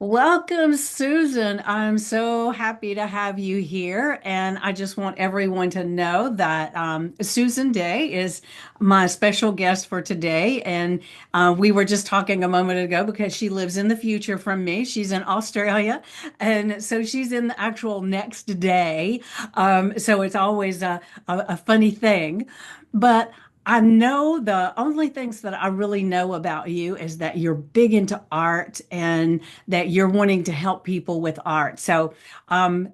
Welcome, Susan. I'm so happy to have you here. And I just want everyone to know that Susan Day is my special guest for today. And we were just talking a moment ago because she lives in the future from me. She's in Australia. And so she's in the actual next day. So it's always a funny thing. But I know the only things that I really know about you is that you're big into art and that you're wanting to help people with art. So,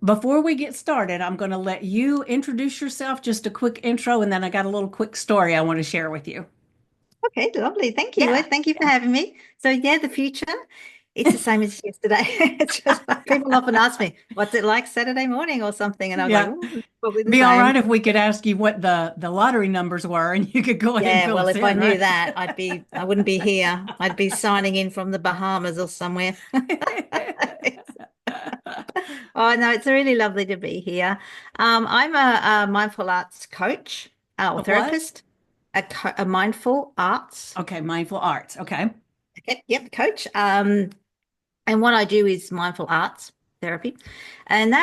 before we get started, I'm going to let you introduce yourself, just a quick intro, and then I got a little quick story I want to share with you. Okay, lovely. Thank you. Well, Yeah, thank you for yeah, having me. So yeah, the future, it's the same as yesterday. It's just like people often ask me, what's it like Saturday morning or something? And I was like, yeah. oh, it's probably the Be all same. right if we could ask you what the lottery numbers were, and you could go ahead and Yeah, fill well, us if I in, knew right? that, I wouldn't be here. I'd be signing in from the Bahamas or somewhere. Oh, no, it's really lovely to be here. I'm a mindful arts coach or What? therapist, a mindful arts. Okay, mindful arts. Okay. Yep, coach. And what I do is mindful arts therapy. And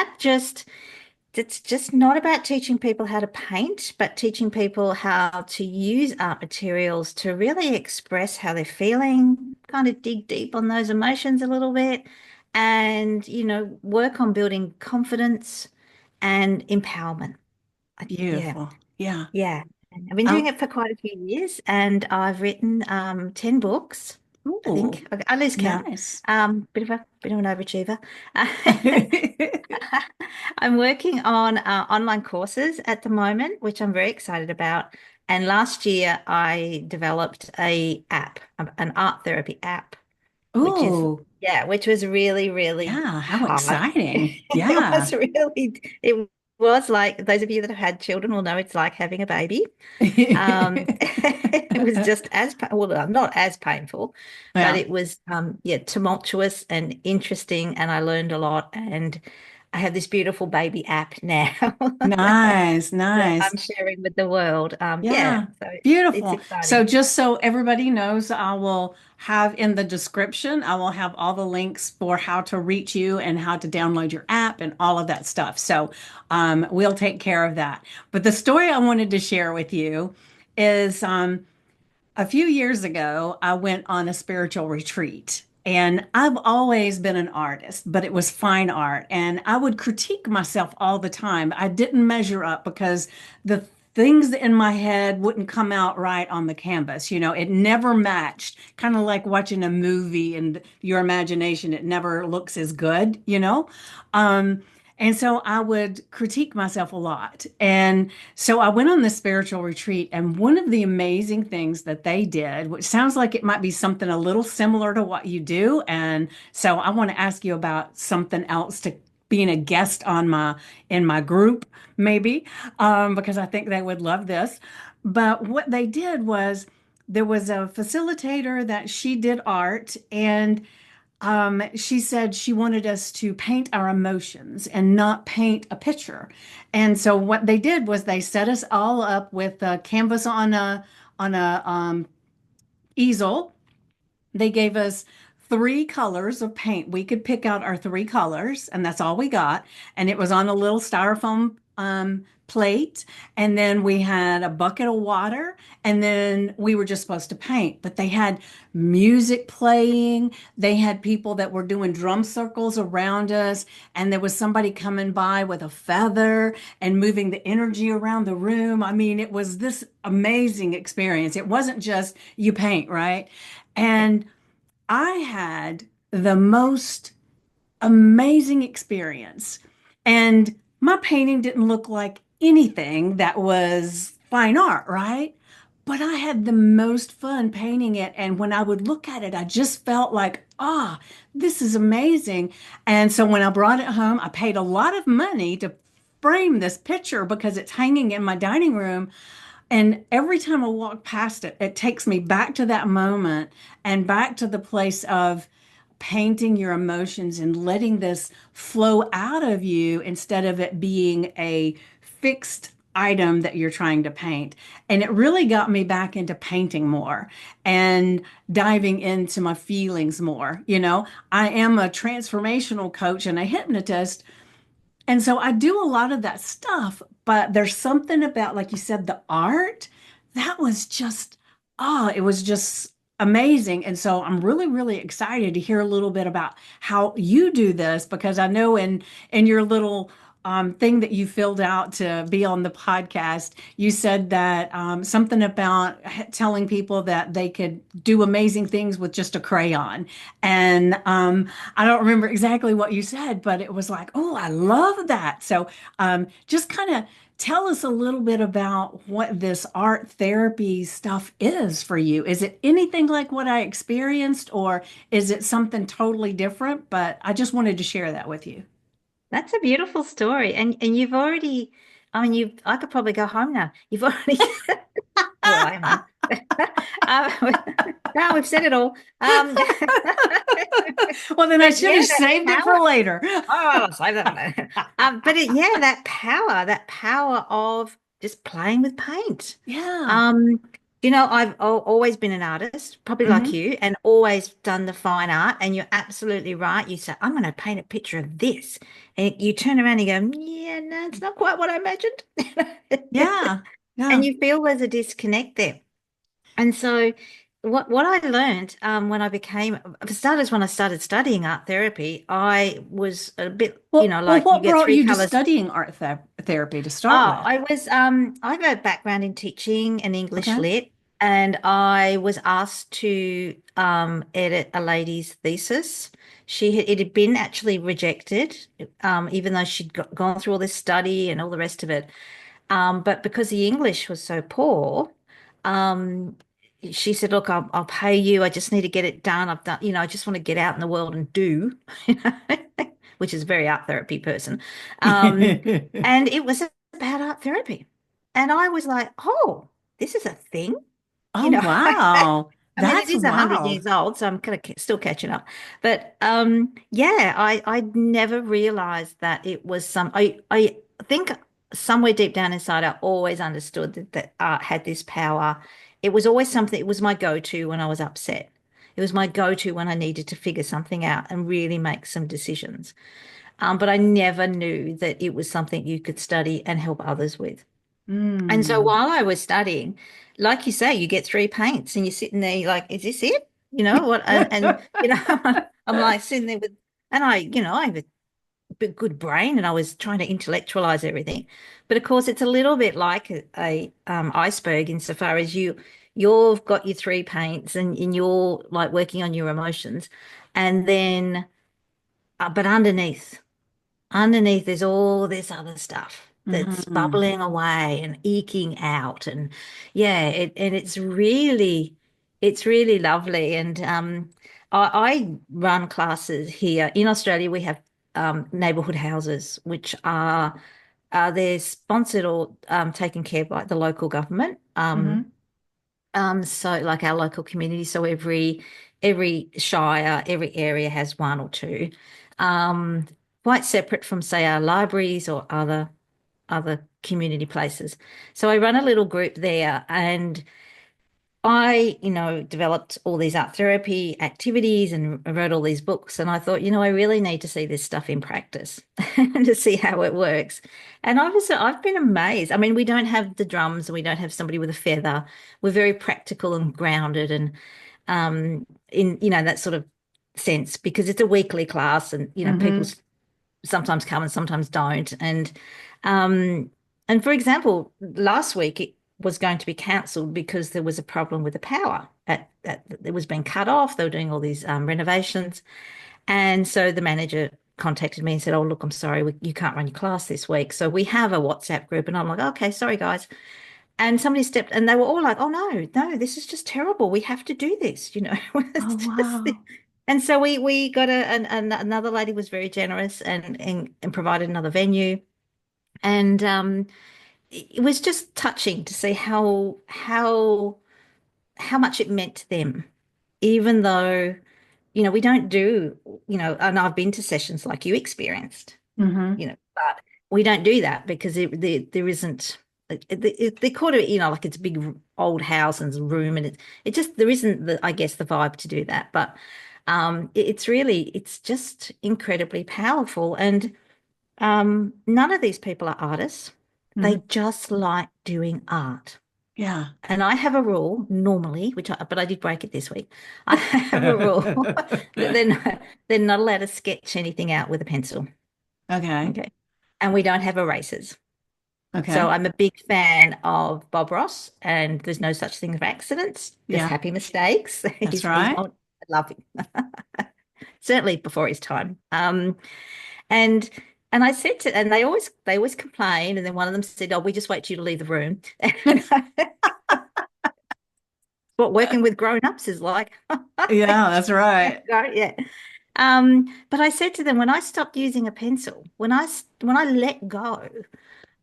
it's just not about teaching people how to paint, but teaching people how to use art materials to really express how they're feeling, kind of dig deep on those emotions a little bit, and, work on building confidence and empowerment. Yeah, Beautiful. Yeah. yeah. And I've been doing Oh, it for quite a few years, and I've written 10 books, I ooh, think. I lose count. nice. Bit of an overachiever. I'm working on online courses at the moment, which I'm very excited about. And last year I developed an art therapy app, which is Ooh, yeah, which was really, really yeah, how hard. exciting. It Yeah. was really, it was like those of you that have had children will know it's like having a baby. It was just well, not as painful, but Yeah. it was yeah, tumultuous and interesting, and I learned a lot. And I have this beautiful baby app now Nice, that nice. I'm sharing with the world. Yeah, Yeah, so it's beautiful. So exciting. just so everybody knows, I will have in the description, I will have all the links for how to reach you and how to download your app and all of that stuff. So we'll take care of that. But the story I wanted to share with you is a few years ago, I went on a spiritual retreat. And I've always been an artist, but it was fine art. And I would critique myself all the time. I didn't measure up because the things in my head wouldn't come out right on the canvas. It never matched, kind of like watching a movie and your imagination, it never looks as good. Um, and so I would critique myself a lot. And so I went on this spiritual retreat, and one of the amazing things that they did, which sounds like it might be something a little similar to what you do, and so I want to ask you about something else to being a guest on my in my group, maybe, because I think they would love this. But what they did was there was a facilitator that she did art, and she said she wanted us to paint our emotions and not paint a picture. And so what they did was they set us all up with a canvas on a easel. They gave us three colors of paint. We could pick out our three colors, and that's all we got. And it was on a little styrofoam plate. And then we had a bucket of water, and then we were just supposed to paint. But they had music playing. They had people that were doing drum circles around us, and there was somebody coming by with a feather and moving the energy around the room. I mean, it was this amazing experience. It wasn't just you paint, right? And I had the most amazing experience. And my painting didn't look like anything that was fine art, right? But I had the most fun painting it. And when I would look at it, I just felt like, this is amazing. And so when I brought it home, I paid a lot of money to frame this picture because it's hanging in my dining room. And every time I walk past it, it takes me back to that moment and back to the place of painting your emotions and letting this flow out of you instead of it being a fixed item that you're trying to paint. And it really got me back into painting more and diving into my feelings more. I am a transformational coach and a hypnotist. And so I do a lot of that stuff, but there's something about, like you said, the art that was just, it was just amazing. And so I'm really, really excited to hear a little bit about how you do this because I know in your little thing that you filled out to be on the podcast, you said that something about telling people that they could do amazing things with just a crayon. And I don't remember exactly what you said, but it was like, oh, I love that. So just kind of tell us a little bit about what this art therapy stuff is for you. Is it anything like what I experienced, or is it something totally different? But I just wanted to share that with you. That's a beautiful story. And you've already, I mean, I could probably go home now. You've already, well, I am home. No, we've said it all. Well, then I But should yeah, have that saved it for power. later. Oh, I'll save that. But yeah, that power of just playing with paint. Yeah. Um, I've always been an artist, probably like Hmm. you, and always done the fine art. And you're absolutely right. You say, I'm going to paint a picture of this. And you turn around and go, yeah, no, it's not quite what I imagined. Yeah. And Yeah. you feel there's a disconnect there. And so what I learned when I became, for starters, when I started studying art therapy, I was a bit, Well, like you what get brought three you to colors. studying art therapy to start Oh, with? I have a background in teaching and English Okay. lit, and I was asked to edit a lady's thesis. It had been actually rejected, even though she'd gone through all this study and all the rest of it. But because the English was so poor, um, she said, "Look, I'll pay you. I just need to get it done. I've done, I just want to get out in the world and do, you know, which is a very art therapy person." Um, and it was about art therapy, and I was like, "Oh, this is a thing." you Oh, know. wow. I mean, it That's is 100 wild. years old, so I'm kind of still catching up. But yeah, I never realized that it was I think somewhere deep down inside, I always understood that art had this power. It was always something. It was my go-to when I was upset. It was my go-to when I needed to figure something out and really make some decisions. But I never knew that it was something you could study and help others with. And so Mm. while I was studying, like you say, you get three paints and you're sitting there, you're like, is this it? You know what? And I'm like sitting there with, and I have a good brain and I was trying to intellectualize everything. But of course, it's a little bit like a iceberg insofar as you've got your three paints and you're like working on your emotions. And then, but underneath there's all this other stuff that's Hmm. bubbling away and eking out, and yeah, it's really lovely. And I run classes here in Australia. We have neighborhood houses which are they're sponsored or taken care by the local government. Hmm. So like our local community, so every shire, every area has one or two, um, quite separate from say our libraries or other community places. So I run a little group there, and I, developed all these art therapy activities and wrote all these books. And I thought, I really need to see this stuff in practice and to see how it works. And I've been amazed. I mean, we don't have the drums and we don't have somebody with a feather. We're very practical and grounded and in, that sort of sense because it's a weekly class and, people Hmm. sometimes come and sometimes don't. Um, and for example, last week it was going to be cancelled because there was a problem with the power. It was being cut off. They were doing all these renovations, and so the manager contacted me and said, "Oh, look, I'm sorry, you can't run your class this week." So we have a WhatsApp group, and I'm like, "Okay, sorry, guys." And somebody stepped, and they were all like, "Oh no, no, this is just terrible. We have to do this, Oh, It's just, wow. and so we got another lady was very generous and provided another venue, and it was just touching to see how much it meant to them, even though we don't do and I've been to sessions like you experienced, Hmm. but we don't do that because there isn't. they call it, like it's a big old house and room, and it just there isn't I guess the vibe to do that. But it's just incredibly powerful. And none of these people are artists. Mhm. They just like doing art. Yeah. And I have a rule normally, but I did break it this week. I have a rule that they're not allowed to sketch anything out with a pencil. Okay. Okay. And we don't have erasers. So Okay. I'm a big fan of Bob Ross, and there's no such thing as accidents, just Yeah. happy mistakes. That's He's right. I love him. Certainly before his time. And I said to, and they always complain, and then one of them said, "Oh, we just wait for you to leave the room." What working with grown-ups is like. Yeah, that's right. Yeah. But I said to them, when I stopped using a pencil, when I let go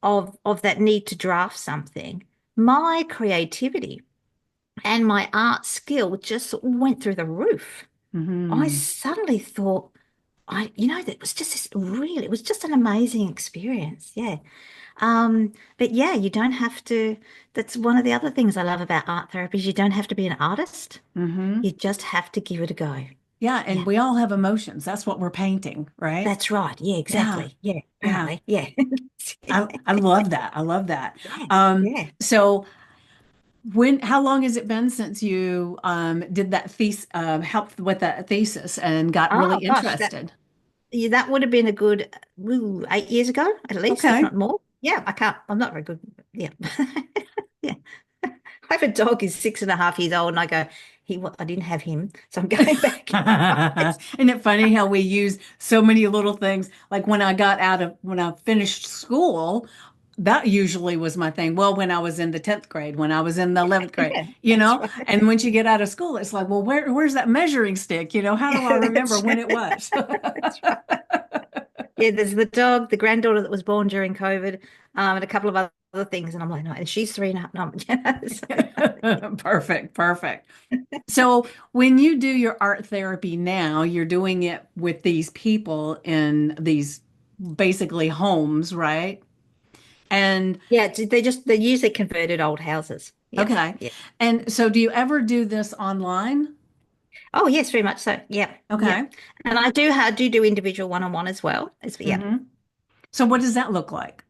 of that need to draft something, my creativity and my art skill just went through the roof. I Hmm. suddenly thought, that was just it was just an amazing experience. Yeah. But yeah, you don't have to, that's one of the other things I love about art therapy is you don't have to be an artist. Hmm. You just have to give it a go. Yeah, and Yeah. we all have emotions. That's what we're painting, right? That's right. Yeah, Yeah. exactly. Yeah, Yeah. apparently. Yeah. I love that. I love that. Yeah. Um, Yeah. so how long has it been since you did that helped with that thesis and got really Oh gosh, interested? that would have been a good 8 years ago, at least, if Okay. not more. Yeah, I'm not very good. Yeah. Yeah. I have a dog who's 6.5 years old, and I didn't have him, so I'm going back. Isn't it funny how we use so many little things? Like when I finished school, that usually was my thing. Well, when I was in the 10th grade, when I was in the 11th grade, Yeah, that's right. and once you get out of school, it's like, well, where's that measuring stick? How do I Yeah, remember when it right. was? That's right. Yeah, there's the dog, the granddaughter that was born during COVID, and a couple of other things. And I'm like, no, and she's 3.5. No, Perfect, perfect. So when you do your art therapy now, you're doing it with these people in these basically homes, right? And yeah, they're usually converted old houses. Yeah, okay. yeah. And so do you ever do this online? Oh, yes, very much so. Yeah, yeah. Okay. And I do individual one-on-one as well. Yeah. Hmm. So what does that look like?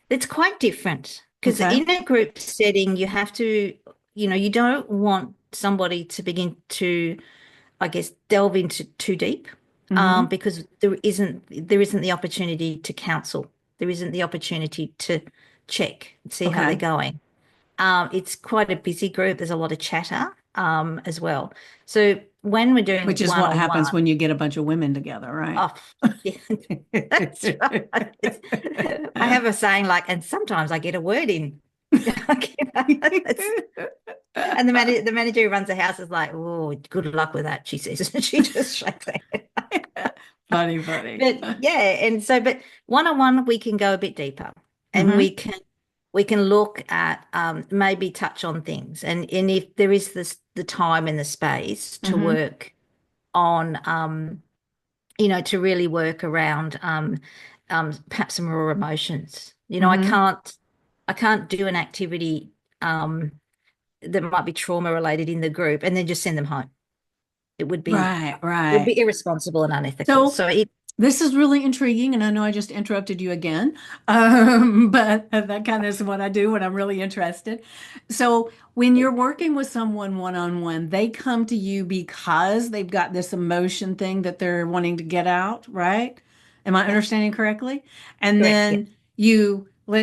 It's quite different because Okay. in a group setting, you have to, you don't want somebody to begin to, I guess, delve into too deep, Hmm. because there isn't the opportunity to counsel. There isn't the opportunity to check, see how they're Okay. going. It's quite a busy group. There's a lot of chatter, as well. So when we're doing Which is what happens one-on-one, when you get a bunch of women together, right? oh, yeah, that's right. I have a saying like, and sometimes I get a word in. Like, and the manager who runs the house is like, oh, good luck with that, she says. She just shakes her head. Funny, funny. But yeah, but one-on-one we can go a bit deeper, and we Hmm. can look at, maybe touch on things, and if there is the time and the space to Hmm. work on, to really work around, perhaps some raw emotions. Hmm. I can't do an activity, that might be trauma related in the group and then just send them home. It would be Right, it would right. be irresponsible and unethical. So So this is really intriguing, and I know I just interrupted you again, but that kind of is what I do when I'm really interested. So when you're working with someone one-on-one, they come to you because they've got this emotion thing that they're wanting to get out, right? Am I yeah, understanding correctly? And correct. Yeah.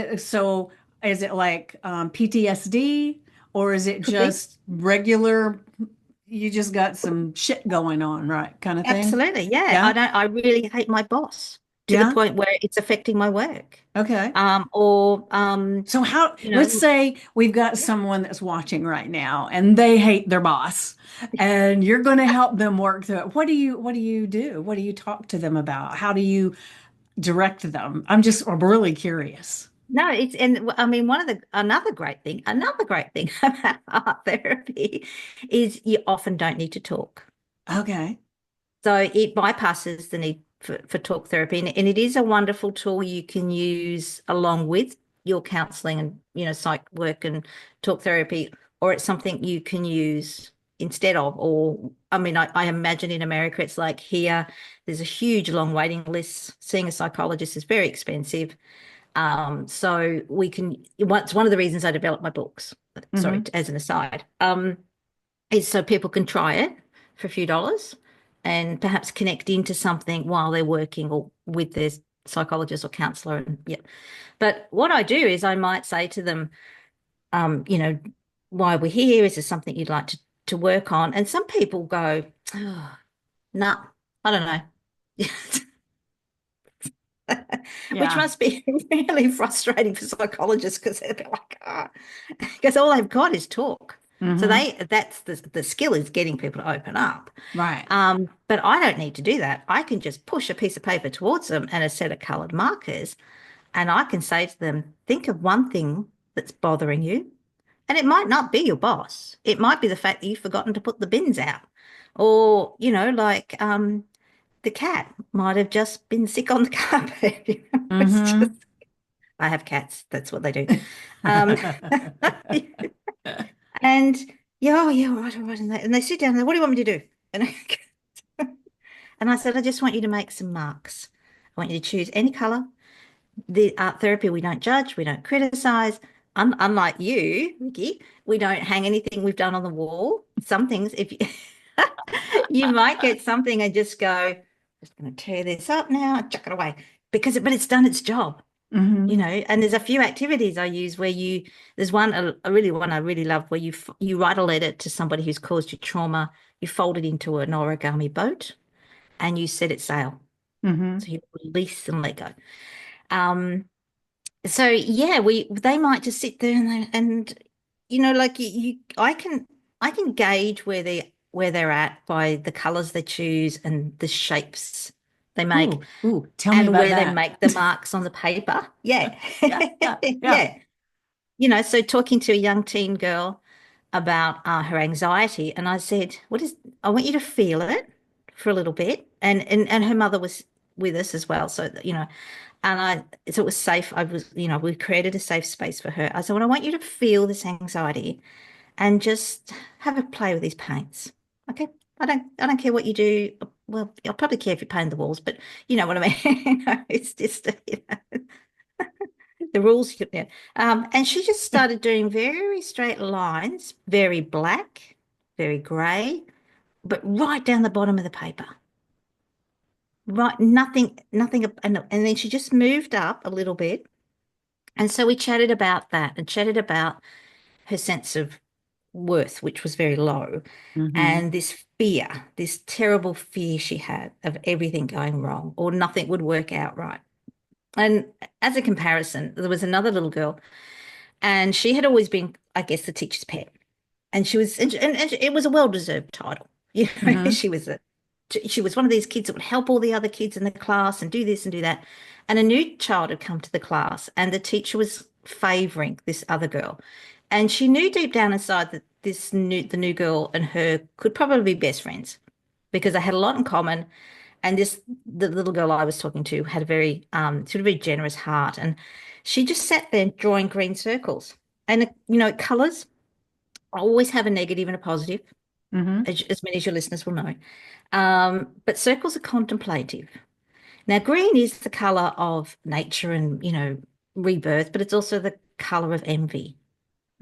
then so is it like PTSD, or is it Could be. just regular, you just got some shit going on, right? Kind of thing? Absolutely. Yeah. Yeah? I really hate my boss to the Yeah? point where it's affecting my work. Okay. Or So you let's know, say we've got yeah. someone that's watching right now and they hate their boss and you're going to help them work through it. What do you do? What do you talk to them about? How do you direct them? I'm really curious. No, and I mean, another great thing about art therapy is you often don't need to talk. Okay. So it bypasses the need for talk therapy. And it is a wonderful tool you can use along with your counseling and, psych work and talk therapy, or it's something you can use instead of. Or, I mean, I imagine in America, it's like here, there's a huge long waiting list. Seeing a psychologist is very expensive. So it's one of the reasons I developed my books. Sorry, Hmm. as an aside, is so people can try it for a few dollars and perhaps connect into something while they're working or with their psychologist or counselor. And yeah. But what I do is I might say to them, you know, why we're here, is there something you'd like to work on? And some people go, oh, nah, I don't know. Which Yeah. must be really frustrating for psychologists because they're like, ah, because all they've got is talk. So Hmm. that's the skill is getting people to open up. Right. But I don't need to do that. I can just push a piece of paper towards them and a set of colored markers, and I can say to them, think of one thing that's bothering you. And it might not be your boss. It might be the fact that you've forgotten to put the bins out. Or, like the cat might have just been sick on the carpet. It's just, Hmm. I have cats. That's what they do. Um, and yeah, oh yeah, all right, all right. And they sit down and they, what do you want me to do? And and I said, I just want you to make some marks. I want you to choose any color. The art therapy, we don't judge, we don't criticize. Unlike you, Ricky, we don't hang anything we've done on the wall. Some things, if you, you might get something and just go, just going to tear this up now, chuck it away but it's done its job, Hmm. And there's a few activities I use where there's one I really love where you write a letter to somebody who's caused you trauma, you fold it into an origami boat and you set it sail. Hmm. So you release and let go. Um, so yeah, they might just sit there and like I can gauge where they're at by the colors they choose and the shapes they make Ooh, ooh, tell me and about where they that. make the marks on the paper. Yeah. Yeah, yeah, yeah. Yeah. So talking to a young teen girl about her anxiety, and I said, I want you to feel it for a little bit. And her mother was with us as well. So it was safe. We created a safe space for her. I said, well, I want you to feel this anxiety and just have a play with these paints. Okay. I don't care what you do. Well, I'll probably care if you paint the walls, but you know what I mean. It's just, the rules. Yeah. And she just started doing very straight lines, very black, very grey, but right down the bottom of the paper. Right, nothing, and then she just moved up a little bit. And so we chatted about that and chatted about her sense of worth, which was very low, Hmm. and this fear, this terrible fear she had of everything going wrong or nothing would work out right. And as a comparison, there was another little girl, and she had always been, I guess, the teacher's pet. And and it was a well-deserved title. Hmm. She was one of these kids that would help all the other kids in the class and do this and do that. And a new child had come to the class, and the teacher was favoring this other girl. And she knew deep down inside that the new girl and her could probably be best friends because they had a lot in common. And the little girl I was talking to had a very, sort of very generous heart. And she just sat there drawing green circles. And, colors always have a negative and a positive, Hmm. as many as your listeners will know. But circles are contemplative. Now, green is the color of nature and, rebirth, but it's also the color of envy.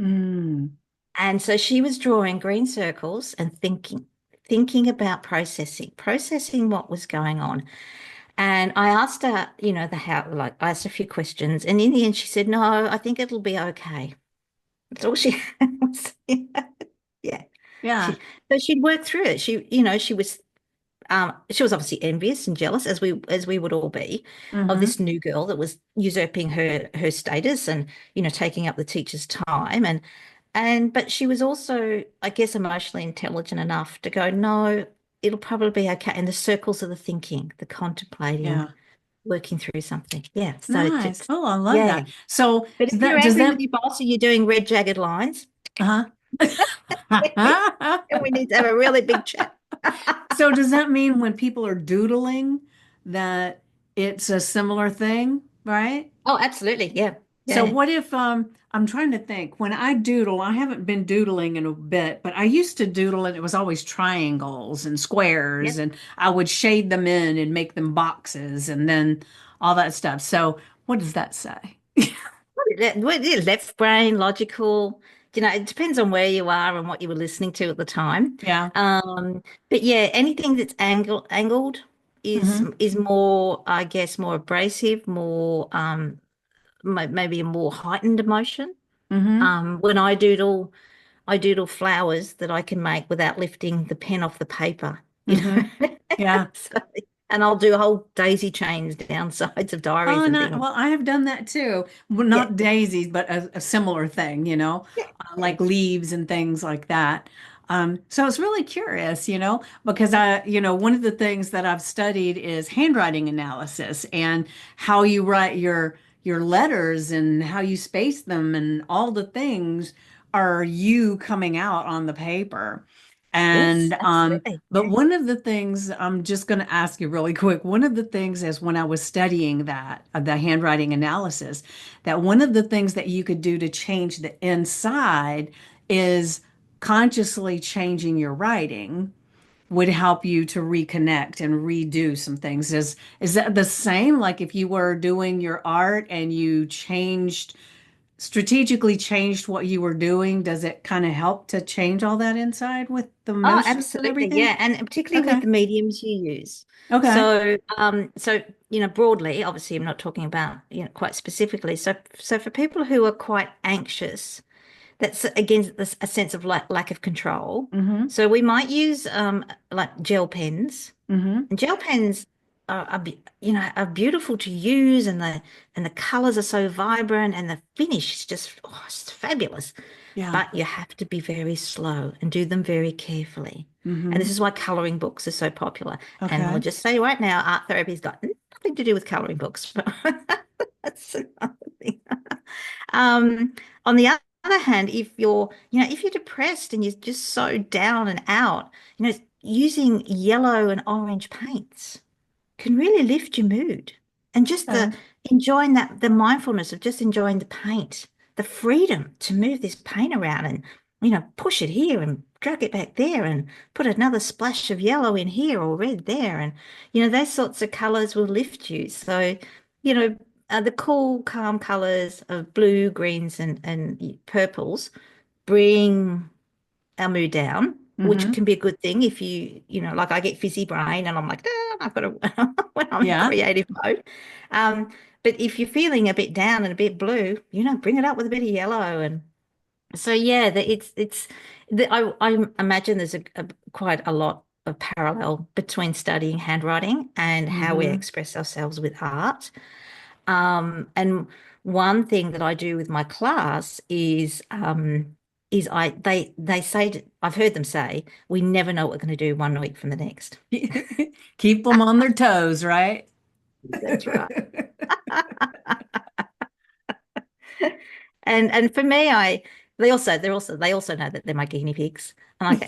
Mm. And so she was drawing green circles and thinking about processing what was going on. And I asked her, the how, like, I asked a few questions. And in the end, she said, no, I think it'll be okay. That's all she was. Yeah. Yeah. She, so she'd worked through it. She was obviously envious and jealous, as we would all be, of Hmm. this new girl that was usurping her status and taking up the teacher's time, but she was also, I guess, emotionally intelligent enough to go, no, it'll probably be okay. And the circles of the thinking, the contemplating, Yeah. working through something. Yeah. So Nice. just Oh, I love yeah. that. So But if you're does angry that with your boss and you're doing red jagged lines, uh-huh. we need to have a really big chat. So does that mean when people are doodling that it's a similar thing, right? Oh, absolutely. Yeah. So Yeah. what if I'm trying to think when I doodle, I haven't been doodling in a bit, but I used to doodle and it was always triangles and squares Yep. and I would shade them in and make them boxes and then all that stuff. So what does that say? Left brain, logical. It depends on where you are and what you were listening to at the time. Yeah. Um, but yeah, anything that's angled Mm-hmm. is more, I guess, more abrasive, more maybe a more heightened emotion. Mm-hmm. When I doodle flowers that I can make without lifting the pen off the paper, Mm-hmm. Yeah. So, and I'll do whole daisy chains down sides of diaries Oh, and no. things. Well, I have done that too. Well, Yeah. not daisies, but a similar thing, Yeah. like leaves and things like that. So I was really curious, because one of the things that I've studied is handwriting analysis and how you write your letters and how you space them and all the things are you coming out on the paper. Yes, And absolutely. but one of the things I'm just going to ask you really quick, one of the things is when I was studying that, the handwriting analysis, that one of the things that you could do to change the inside is consciously changing your writing would help you to reconnect and redo some things. Is that the same? Like if you were doing your art and you strategically changed what you were doing, does it kind of help to change all that inside with the Oh, motions and absolutely. everything? Yeah. And particularly with Okay. the mediums you use. Okay. So broadly, obviously, I'm not talking about, quite specifically. So for people who are quite anxious, that's again a sense of lack of control. Mm-hmm. So we might use like gel pens. Mm-hmm. And gel pens are beautiful to use, and the colors are so vibrant, and the finish is just it's fabulous. Yeah. But you have to be very slow and do them very carefully. And this Mm-hmm. is why coloring books are so popular. And I'll Okay. just say right now, art therapy's got nothing to do with coloring books. But that's another thing. Um, on the other hand, if you're depressed and you're just so down and out, using yellow and orange paints can really lift your mood. And just the Okay. enjoying the mindfulness of just enjoying the paint, the freedom to move this paint around and, push it here and drag it back there and put another splash of yellow in here or red there. And, those sorts of colors will lift you. So, you know, the cool, calm colors of blue, greens, and purples bring our mood down, which Mm-hmm. can be a good thing if like I get fizzy brain and I'm like, "Ah, I've got to," when I'm in Yeah. creative mode. Um, but if you're feeling a bit down and a bit blue, bring it up with a bit of yellow. And so, yeah, I imagine there's quite a lot of parallel between studying handwriting and how we Mm-hmm. express ourselves with art. And one thing that I do with my class is they say I've heard them say we never know what we're going to do 1 week from the next. Keep them on their toes, right? That's right. And for me, they also know that they're my guinea pigs. And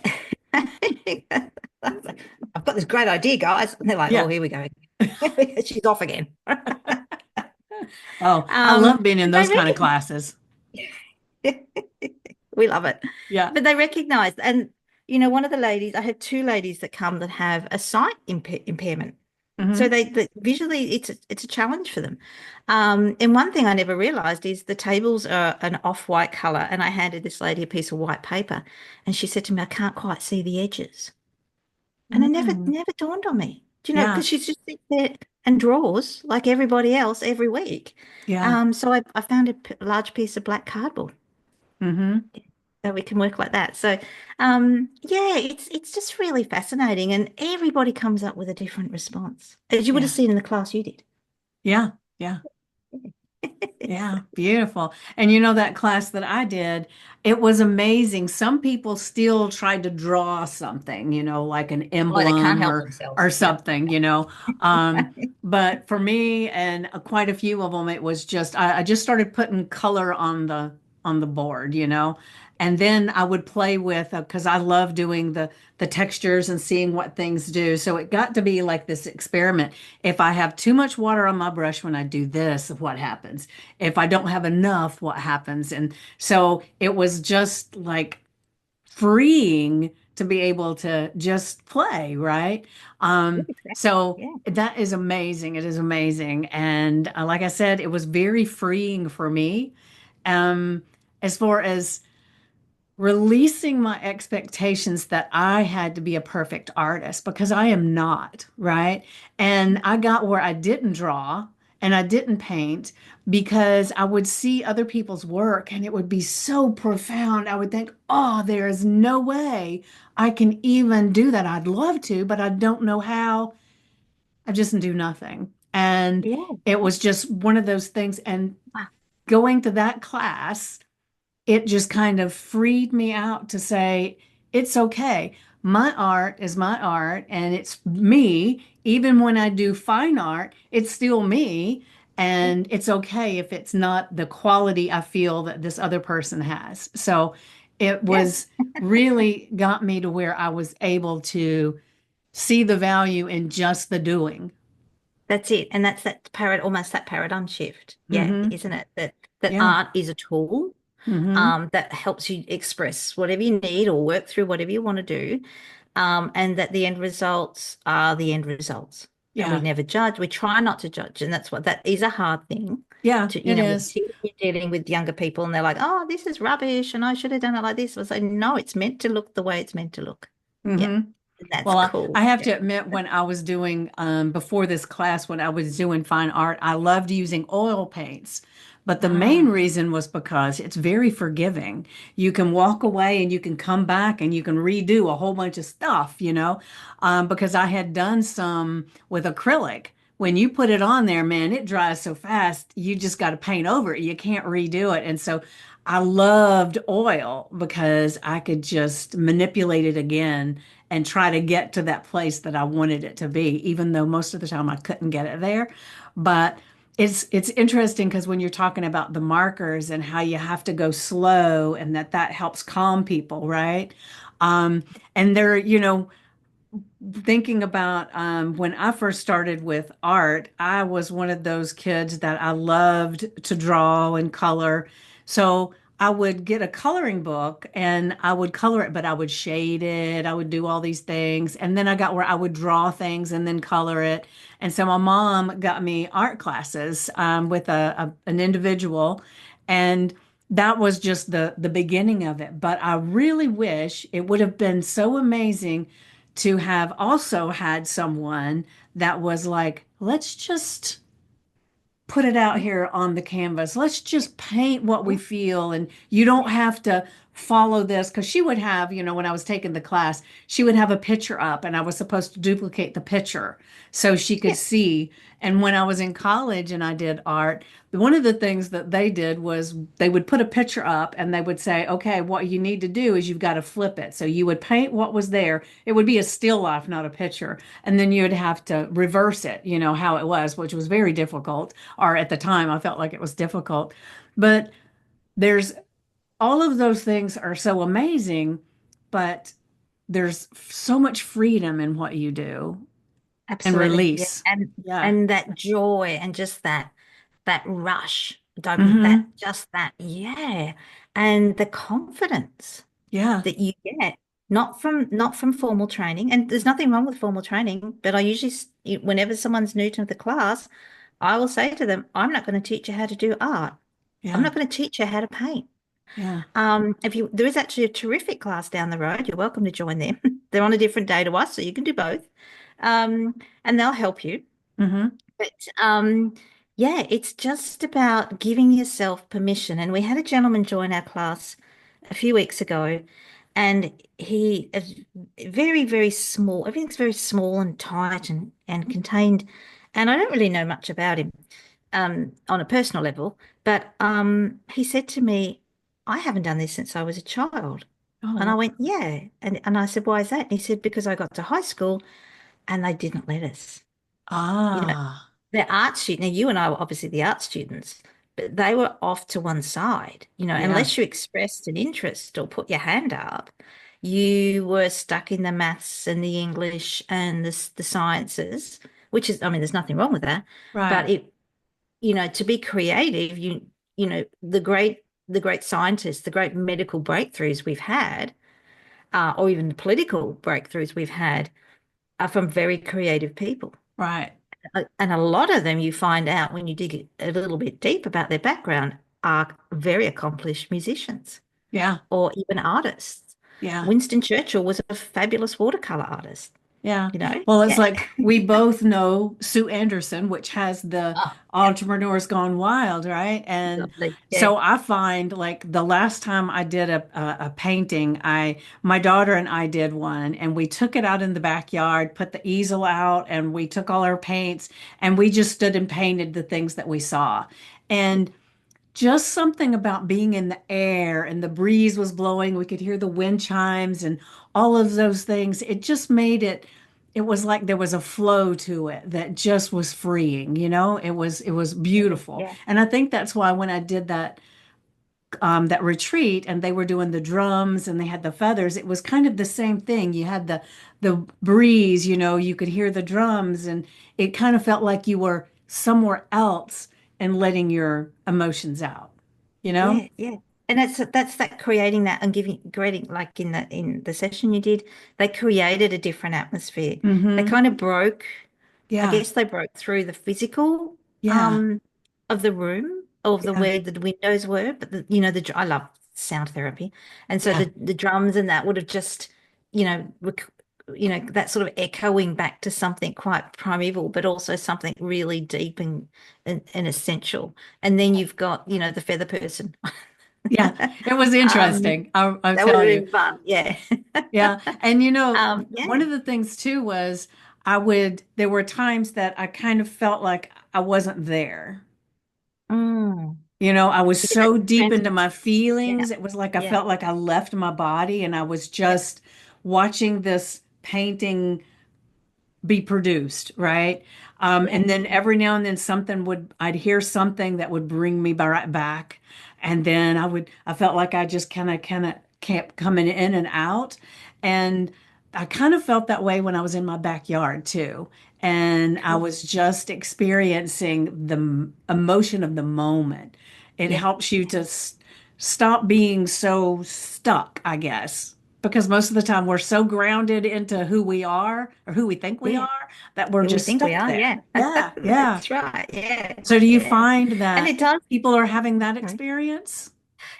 I've got this great idea, guys. And they're like, oh, Yeah. here we go. She's off again. Oh, I love being in And they those kind of recognize classes. we love it. Yeah. But they recognize, and one of the ladies, I have two ladies that come that have a sight impairment. So Mm-hmm. visually it's a challenge for them. And one thing I never realized is the tables are an off-white color, and I handed this lady a piece of white paper, and she said to me, "I can't quite see the edges," and it never Mm-hmm. never dawned on me. Yeah. Because she's just sits there and draws like everybody else every week. Yeah. So I found a large piece of black cardboard Mm-hmm. that we can work like that. So, yeah, it's just really fascinating, and everybody comes up with a different response, as you would have Yeah. seen in the class you did. Yeah. Yeah. Yeah, beautiful. And that class that I did, it was amazing. Some people still tried to draw something, like an Oh, they can't emblem help or themselves. Yep. something. But for me and quite a few of them, it was just I just started putting color on the board, And then I would play with, because I love doing the textures and seeing what things do. So it got to be like this experiment. If I have too much water on my brush when I do this, what happens? If I don't have enough, what happens? And so it was just like freeing to be able to just play, right? Yeah, Um, exactly. so Yeah. that is amazing. It is amazing. And like I said, it was very freeing for me. Um, as far as releasing my expectations that I had to be a perfect artist because I am not, right? And I got where I didn't draw and I didn't paint because I would see other people's work and it would be so profound. I would think, oh, there is no way I can even do that. I'd love to, but I don't know how. I just do nothing. And Yeah. it was just one of those things. And Wow. going to that class, it just kind of freed me out to say, it's okay. My art is my art and it's me. Even when I do fine art, it's still me. Yeah. And it's okay if it's not the quality I feel that this other person has. So it Yeah. was really got me to where I was able to see the value in just the doing. That's it. And that's that almost that paradigm shift. Yeah, Hmm. isn't it? That Yeah. art is a tool Hmm. that helps you express whatever you need or work through whatever you want to do. And that the end results are the end results. And we Yeah. never judge. We try not to judge. And that is a hard thing Yeah, to, it when is. you're dealing with younger people and they're like, oh, this is rubbish and I should have done it like this. I was like, no, it's meant to look the way it's meant to look. Yeah. Hmm. And that's Well, I cool. have Yeah. to admit, when I was doing, before this class, when I was doing fine art, I loved using oil paints. But the main Ah, reason was because it's very forgiving. You can walk away and you can come back and you can redo a whole bunch of stuff, because I had done some with acrylic. When you put it on there, man, it dries so fast, you just got to paint over it. You can't redo it. And so I loved oil because I could just manipulate it again and try to get to that place that I wanted it to be, even though most of the time I couldn't get it there. But it's interesting because when you're talking about the markers and how you have to go slow and that helps calm people, right? Um, and they're, thinking about when I first started with art, I was one of those kids that I loved to draw and color. So I would get a coloring book and I would color it, but I would shade it. I would do all these things. And then I got where I would draw things and then color it. And so my mom got me art classes with an individual. And that was just the beginning of it. But I really wish it would have been so amazing to have also had someone that was like, let's just put it out yeah, here on the canvas. Let's just paint what we yeah, feel. And you don't have to follow this. Because she would have, when I was taking the class, she would have a picture up and I was supposed to duplicate the picture so she could yeah, see. And when I was in college and I did art, one of the things that they did was they would put a picture up and they would say, okay, what you need to do is you've got to flip it. So you would paint what was there. It would be a still life, not a picture. And then you would have to reverse it, how it was, which was very difficult. Or at the time, I felt like it was difficult. But there's all of those things are so amazing, but there's so much freedom in what you do and absolutely. Yeah. release. Yeah. And that joy and just that rush, Hmm. yeah. And the confidence Yeah. that you get, not from formal training. And there's nothing wrong with formal training, but I usually, whenever someone's new to the class, I will say to them, I'm not going to teach you how to do art. I'm Yeah. not going to teach you how to paint. Yeah. If you there is actually a terrific class down the road. You're welcome to join them. They're on a different day to us, so you can do both. And they'll help you. Hmm. But yeah, it's just about giving yourself permission. And we had a gentleman join our class a few weeks ago, and he is very, very small. Everything's very small and tight and contained. And I don't really know much about him on a personal level, but he said to me, I haven't done this since I was a child. And I Oh. went, yeah. And I said, why is that? And he said, because I got to high school and they didn't let us. You know, Ah. they're art students. Now, you and I were obviously the art students, but they were off to one side. Yeah. Unless you expressed an interest or put your hand up, you were stuck in the maths and the English and the sciences, which is, I mean, there's nothing wrong with that, but Right. to be creative, the great scientists, the great medical breakthroughs we've had, or even the political breakthroughs we've had, are from very creative people. Right. And a lot of them, you find out when you dig a little bit deep about their background, are very accomplished musicians Yeah. or even artists. Yeah. Winston Churchill was a fabulous watercolor artist, Yeah. you know? Well, it's Yeah. like we both know Sue Anderson, which has the Oh, yep. Entrepreneurs Gone Wild, right? And Lovely. Yeah. so I find like the last time I did a painting, my daughter and I did one, and we took it out in the backyard, put the easel out, and we took all our paints, and we just stood and painted the things that we saw. And just something about being in the air and the breeze was blowing. We could hear the wind chimes and all of those things. It just made it was like there was a flow to it that just was freeing, it was beautiful. Yeah. And I think that's why when I did that retreat and they were doing the drums and they had the feathers, it was kind of the same thing. You had the breeze, you could hear the drums and it kind of felt like you were somewhere else and letting your emotions out, you know? Yeah, yeah. And that's that creating that and creating like in the session you did, they created a different atmosphere. They Mm-hmm. kind of broke, I Yeah. guess they broke through the physical Yeah. um of the room, of the Yeah. where the windows were, but I love sound therapy. And so Yeah. the drums and that would have just, that sort of echoing back to something quite primeval, but also something really deep and essential. And then you've got, the feather person. Yeah. It was Um, interesting. I'll that would tell have you. been fun. Yeah. Yeah. And one Yeah. of the things too was there were times that I kind of felt like I wasn't there. Mm. I was Yeah, that so deep into my yeah. feelings. It was like I Yeah. felt like I left my body and I was Yep. just watching this painting be produced, right? Yeah. And then every now and then I'd hear something that would bring me right back. And then I felt like I just kind of kept coming in and out. And I kind of felt that way when I was in my backyard too. And I Cool. was just experiencing the emotion of the moment. It Yeah. helps you to stop being so stuck, I guess, because most of the time we're so grounded into who we are or who we think we Yeah. are that we're Who we just think we stuck are. there. Yeah. Yeah, yeah. That's right. Yeah. So do you Yeah. find And that it does. people are having that Sorry. experience?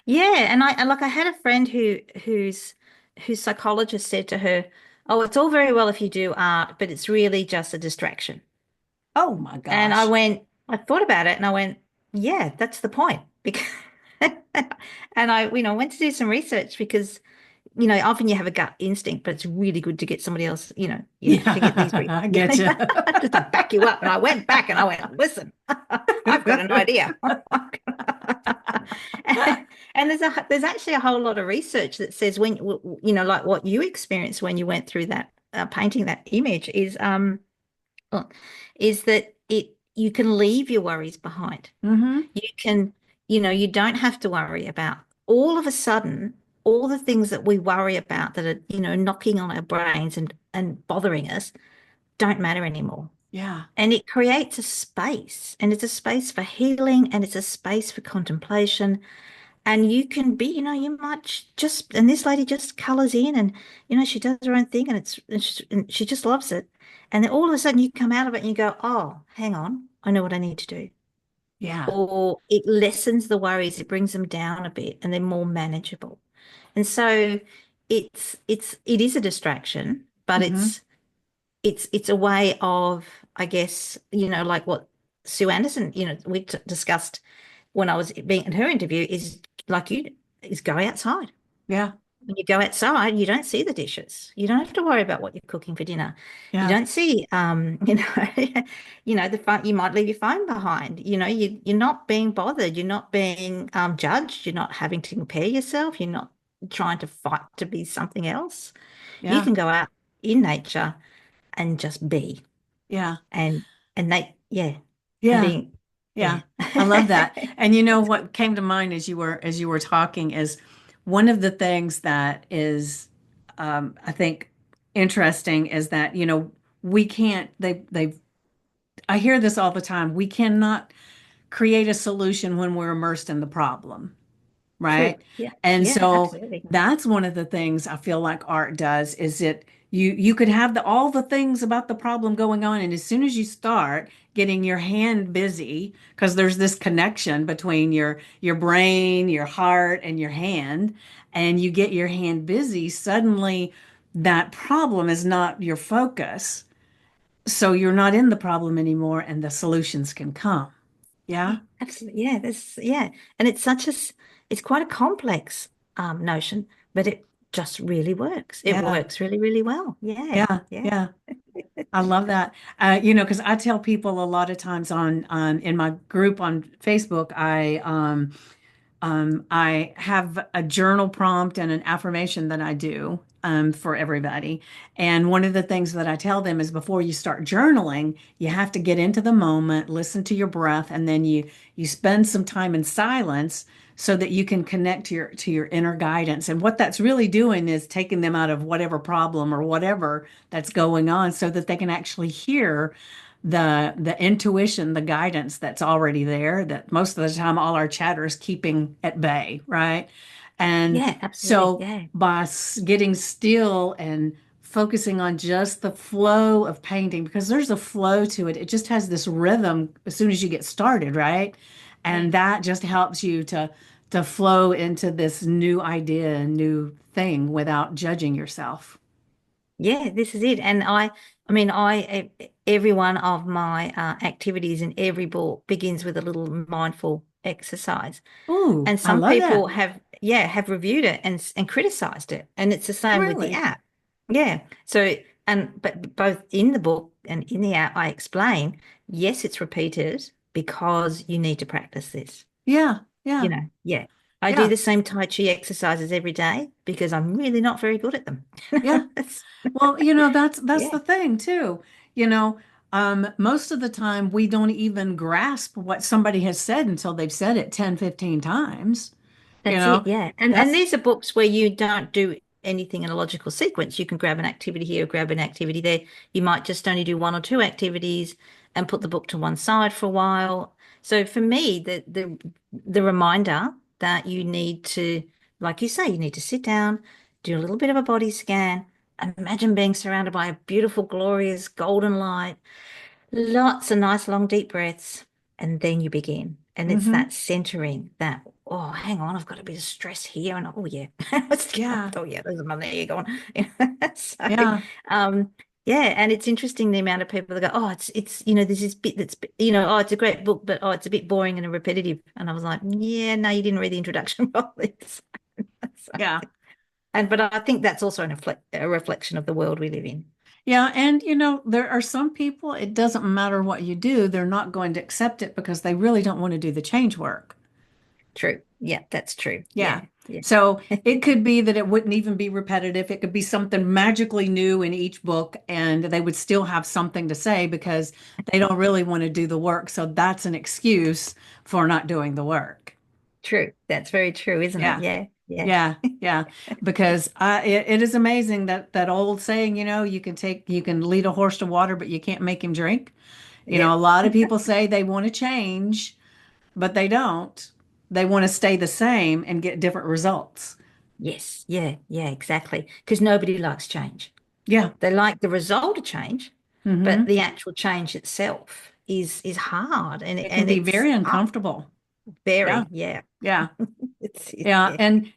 Yeah. And I had a friend whose psychologist said to her, "Oh, it's all very well if you do art, but it's really just a distraction." Oh my And gosh. I thought about it and I went, yeah, that's the point. Because and I, went to do some research because, often you have a gut instinct, but it's really good to get somebody else, to get these Yeah, briefs, I get you. just to back you up. And I went back and I went, listen, I've got an idea. And there's actually a whole lot of research that says when, like what you experienced when you went through that painting that image well, is that you can leave your worries behind. Hmm. You can, you don't have to worry about all of a sudden all the things that we worry about that are, knocking on our brains and bothering us don't matter anymore. Yeah, And it creates a space, and it's a space for healing, and it's a space for contemplation. And you can be, you might just, and this lady just colors in and, she does her own thing and and she just loves it. And then all of a sudden you come out of it and you go, oh, hang on, I know what I need to do. yeah. Or it lessens the worries, it brings them down a bit and they're more manageable. And so it is a distraction, but Hmm. it's a way of, I guess, like what Sue Anderson, we discussed when I was being in her interview is like you is go outside. Yeah, When you go outside, you don't see the dishes. You don't have to worry about what you're cooking for dinner. You yeah, don't see, the phone. You might leave your phone behind. You're not being bothered. You're not being judged. You're not having to compare yourself. You're not trying to fight to be something else. You yeah, can go out in nature and just be yeah, and and they yeah and yeah. being. Yeah. Yeah. I love that. And you know what came to mind as you were talking is one of the things that is I think interesting is that, we can't they I hear this all the time. We cannot create a solution when we're immersed in the problem, True. right? Yeah. And Yeah, so absolutely. that's one of the things I feel like art does is it you could have all the things about the problem going on, and as soon as you start getting your hand busy, because there's this connection between your brain, your heart, and your hand, and you get your hand busy, suddenly that problem is not your focus. So you're not in the problem anymore, and the solutions can come. Yeah, Yeah. absolutely. Yeah, yeah. And it's it's quite a complex notion, but it just really works. It Yeah. works really, really well. Yeah. Yeah. Yeah. Yeah. I love that. Because I tell people a lot of times on in my group on Facebook, I have a journal prompt and an affirmation that I do for everybody. And one of the things that I tell them is before you start journaling, you have to get into the moment, listen to your breath, and then you spend some time in silence so that you can connect to your inner guidance. And what that's really doing is taking them out of whatever problem or whatever that's going on so that they can actually hear the intuition, the guidance that's already there that most of the time all our chatter is keeping at bay, right? And Yeah, absolutely. so Yeah. by getting still and focusing on just the flow of painting, because there's a flow to it, it just has this rhythm as soon as you get started, right? Yeah. And that just helps you to flow into this new idea, new thing without judging yourself. Yeah, this is it. And I mean, every one of my activities in every book begins with a little mindful exercise. Ooh, And I some love people that. have reviewed it and criticized it. And it's the same with the Really? app. Yeah. So, but both in the book and in the app, I explain, yes, it's repeated because you need to practice this. Yeah, yeah, Yeah. I do yeah. the same Tai Chi exercises every day because I'm really not very good at them. Yeah. Well, that's Yeah, the thing too. You know, most of the time we don't even grasp what somebody has said until they've said it 10, 15 times. You that's know, it. Yeah. And that's these are books where you don't do anything in a logical sequence. You can grab an activity here, grab an activity there. You might just only do one or two activities and put the book to one side for a while. So for me, the reminder that you need to, like you say, you need to sit down, do a little bit of a body scan, imagine being surrounded by a beautiful, glorious golden light. Lots of nice long deep breaths, and then you begin. And it's hmm that centering that, oh, hang on, I've got a bit of stress here. And oh, yeah, yeah, oh, yeah, there's my there going. So, yeah, um, yeah, and it's interesting the amount of people that go, oh, there's this bit oh, it's a great book, but oh, it's a bit boring and repetitive. And I was like, yeah, no, you didn't read the introduction properly. So, yeah. but I think that's also a reflection of the world we live in. Yeah, and there are some people, it doesn't matter what you do, they're not going to accept it because they really don't want to do the change work. True. Yeah, that's true. Yeah. Yeah, yeah. So it could be that it wouldn't even be repetitive. It could be something magically new in each book, and they would still have something to say because they don't really want to do the work. So that's an excuse for not doing the work. True. That's very true, isn't it? Yeah. Yeah. Yeah. Yeah. Yeah. Because it is amazing that old saying, you can lead a horse to water, but you can't make him drink. A Yep. lot of people say they want to change, but they don't. They want to stay the same and get different results. Yes. Yeah. Yeah, exactly. Because nobody likes change. Yeah. They like the result of change, but hmm the actual change itself is hard It can and be it's very uncomfortable. Yeah. very, yeah. Yeah. It's Yeah. yeah. And,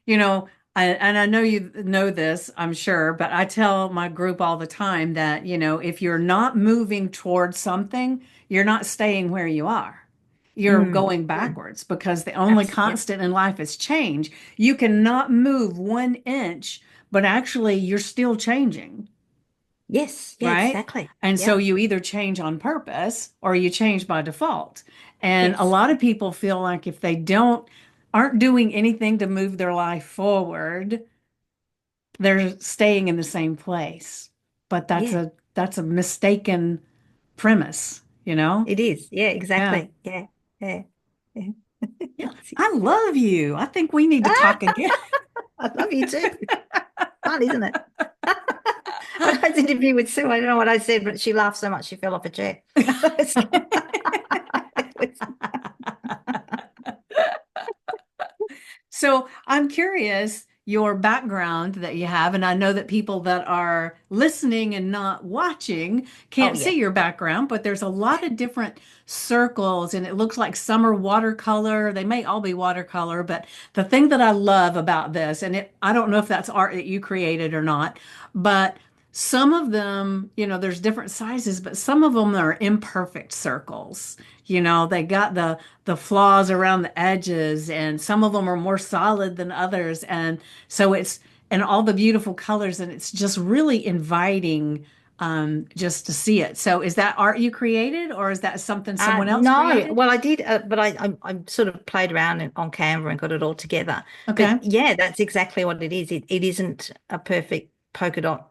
I know you know this, I'm sure, but I tell my group all the time that, if you're not moving towards something, you're not staying where you are. You're Mm, going mm, backwards because the only absolutely. constant in life is change. You cannot move 1 inch, but actually you're still changing. Yes. Yeah, Right? exactly. And so Yeah. you either change on purpose or you change by default. And a Yes. lot of people feel like if they aren't doing anything to move their life forward, they're staying in the same place. But that's Yeah. a mistaken premise, you know? It is. Yeah, Yeah. exactly. Yeah. Yeah. Yeah. Yeah, I love you. I think we need to talk again. I love you too. Fun, isn't it? When I was interviewed with Sue, I don't know what I said, but she laughed so much she fell off a chair. So I'm curious your background that you have, and I know that people that are listening and not watching Oh can't yeah. see your background, but there's a lot of different circles, and it looks like some are watercolor. They may all be watercolor, but the thing that I love about this, and I don't know if that's art that you created or not, but some of them, there's different sizes, but some of them are imperfect circles. They got the flaws around the edges, and some of them are more solid than others. And so and all the beautiful colors, and it's just really inviting just to see it. So is that art you created, or is that something someone else No, created? well, I did, but I sort of played around on Canva and got it all together. But Okay. yeah, that's exactly what it is. It isn't a perfect polka dot.